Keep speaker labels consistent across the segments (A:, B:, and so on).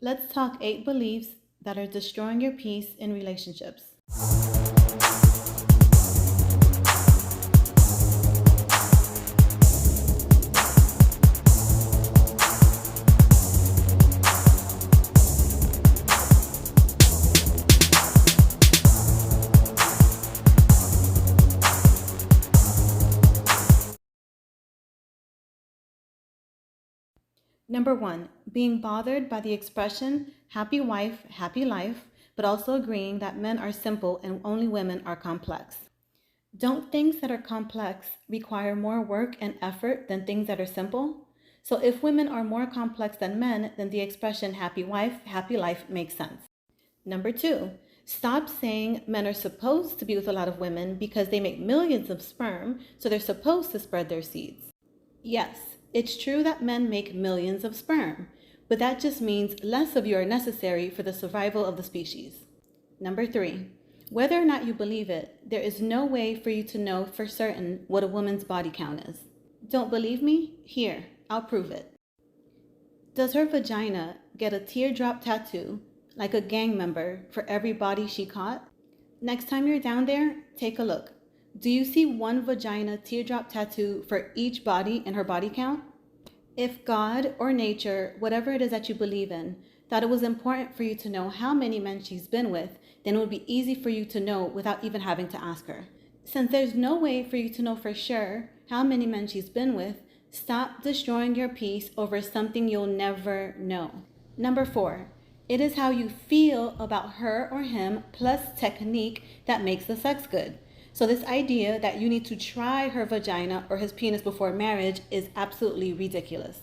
A: Let's talk 8 beliefs that are destroying your peace in relationships. Number 1, being bothered by the expression happy wife, happy life, but also agreeing that men are simple and only women are complex. Don't things that are complex require more work and effort than things that are simple? So if women are more complex than men, then the expression happy wife, happy life makes sense. Number 2, stop saying men are supposed to be with a lot of women because they make millions of sperm, so they're supposed to spread their seeds. Yes, it's true that men make millions of sperm, but that just means less of you are necessary for the survival of the species. Number 3, whether or not you believe it, there is no way for you to know for certain what a woman's body count is. Don't believe me? Here, I'll prove it. Does her vagina get a teardrop tattoo, like a gang member, for every body she caught? Next time you're down there, take a look. Do you see one vagina teardrop tattoo for each body in her body count? If God or nature, whatever it is that you believe in, thought it was important for you to know how many men she's been with, then it would be easy for you to know without even having to ask her. Since there's no way for you to know for sure how many men she's been with, stop destroying your peace over something you'll never know. Number 4, it is how you feel about her or him plus technique that makes the sex good. So this idea that you need to try her vagina or his penis before marriage is absolutely ridiculous.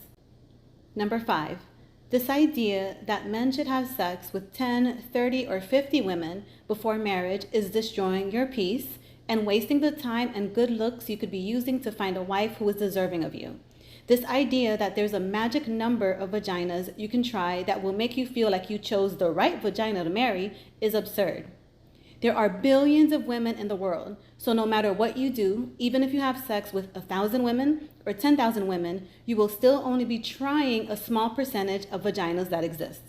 A: Number 5, this idea that men should have sex with 10, 30, or 50 women before marriage is destroying your peace and wasting the time and good looks you could be using to find a wife who is deserving of you. This idea that there's a magic number of vaginas you can try that will make you feel like you chose the right vagina to marry is absurd. There are billions of women in the world, so no matter what you do, even if you have sex with 1,000 women or 10,000 women, you will still only be trying a small percentage of vaginas that exist.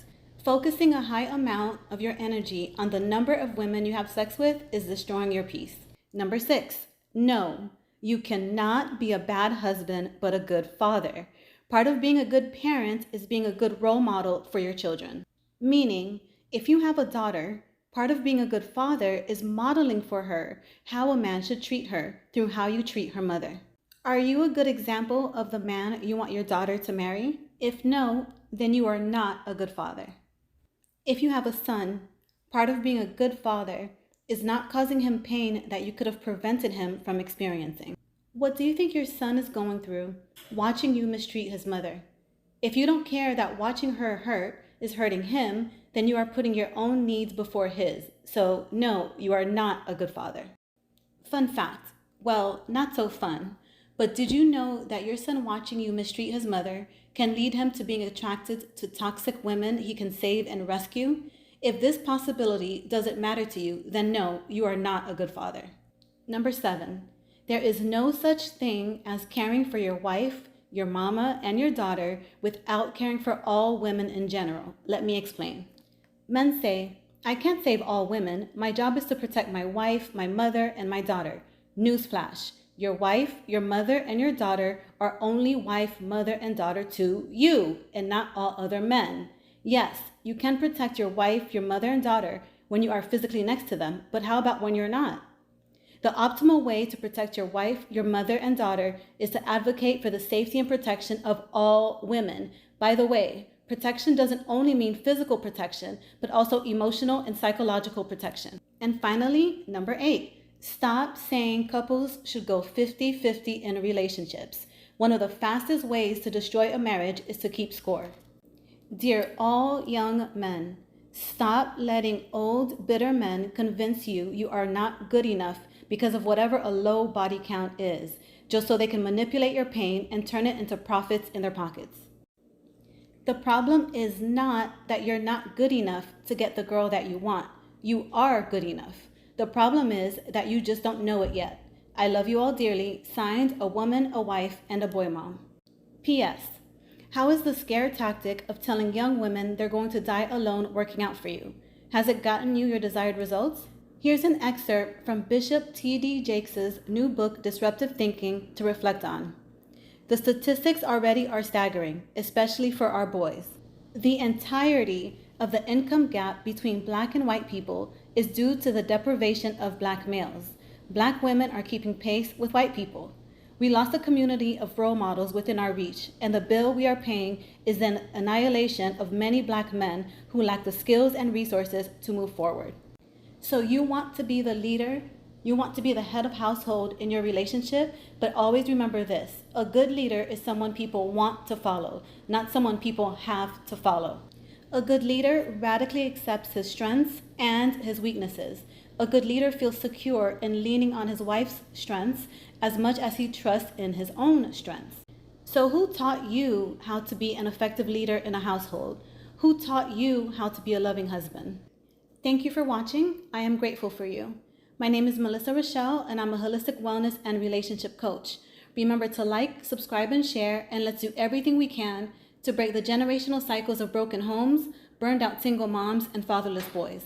A: Focusing a high amount of your energy on the number of women you have sex with is destroying your peace. Number 6, no, you cannot be a bad husband but a good father. Part of being a good parent is being a good role model for your children. Meaning, if you have a daughter, part of being a good father is modeling for her how a man should treat her through how you treat her mother. Are you a good example of the man you want your daughter to marry? If no, then you are not a good father. If you have a son, part of being a good father is not causing him pain that you could have prevented him from experiencing. What do you think your son is going through watching you mistreat his mother? If you don't care that watching her hurt is hurting him, then you are putting your own needs before his. So no, you are not a good father. Fun fact. Well, not so fun. But did you know that your son watching you mistreat his mother can lead him to being attracted to toxic women he can save and rescue? If this possibility doesn't matter to you, then no, you are not a good father. Number 7, there is no such thing as caring for your wife, your mama, and your daughter without caring for all women in general. Let me explain. Men say, I can't save all women. My job is to protect my wife, my mother, and my daughter. Newsflash. Your wife, your mother, and your daughter are only wife, mother, and daughter to you, and not all other men. Yes, you can protect your wife, your mother, and daughter when you are physically next to them, but how about when you're not? The optimal way to protect your wife, your mother, and daughter is to advocate for the safety and protection of all women. By the way, protection doesn't only mean physical protection, but also emotional and psychological protection. And finally, number 8, stop saying couples should go 50-50 in relationships. One of the fastest ways to destroy a marriage is to keep score. Dear all young men, stop letting old, bitter men convince you you are not good enough because of whatever a low body count is, just so they can manipulate your pain and turn it into profits in their pockets. The problem is not that you're not good enough to get the girl that you want. You are good enough. The problem is that you just don't know it yet. I love you all dearly. Signed, a woman, a wife, and a boy mom. P.S. How is the scare tactic of telling young women they're going to die alone working out for you? Has it gotten you your desired results? Here's an excerpt from Bishop T.D. Jakes' new book, Disruptive Thinking, to reflect on. The statistics already are staggering, especially for our boys. The entirety of the income gap between black and white people is due to the deprivation of black males. Black women are keeping pace with white people. We lost a community of role models within our reach, and the bill we are paying is an annihilation of many black men who lack the skills and resources to move forward. So you want to be the leader, you want to be the head of household in your relationship, but always remember this: a good leader is someone people want to follow, not someone people have to follow. A good leader radically accepts his strengths and his weaknesses. A good leader feels secure in leaning on his wife's strengths as much as he trusts in his own strengths. So who taught you how to be an effective leader in a household? Who taught you how to be a loving husband? Thank you for watching. I am grateful for you. My name is Melissa Rochelle, and I'm a holistic wellness and relationship coach. Remember to like, subscribe, and share, and let's do everything we can to break the generational cycles of broken homes, burned out single moms, and fatherless boys.